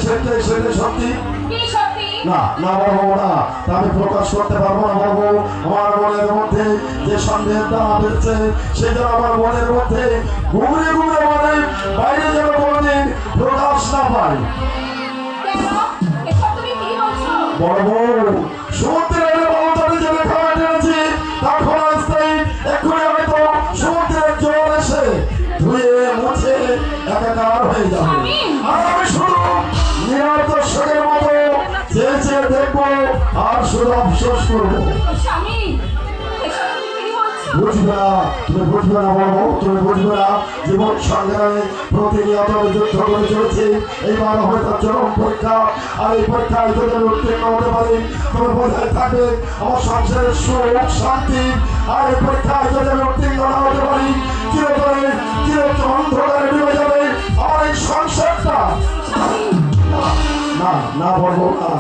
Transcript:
সেটাই সত্যি না না বলবো না, তা আমি প্রকাশ করতে পারবো না। বলবো আমার মনের মধ্যে যে সন্দেহের দানা বেড়েছে সেটা আমার মনের মধ্যে ঘুরে ঘুরে মানে বাইরে যেন কোনোদিন প্রকাশ না পাই। বলবো সমুদ্রের বালুতলে যে রেখা টেনেছি তখন আসতেই এক্ষুনি হয়তো সমুদ্রের জল এসে ধুয়ে মুছে একাকার হয়ে যাবে, আর আমি শুধু নীরব দর্শকের মতো চেয়ে দেখবো আর শুধু আফসোস করবো। বুঝবে না, তুমি বুঝবে না বলবো, তুমি বুঝবে না। জীবন সংগ্রামে প্রতিনিয়ত যুদ্ধ করে চলেছে, এইবার হয়তো চরম পরীক্ষা, আর এই পরীক্ষায় যদি আমি উত্তীর্ণ হতে পারি তবে বোঝায় থাকবে আমার সংসারের সুখ শান্তি, আর এই পরীক্ষায় যদি আমি উত্তীর্ণ না হতে পারি চিরতরে অন্ধকারে ডুবে যাবে আমার এই সংসারটা। না না বলবো না।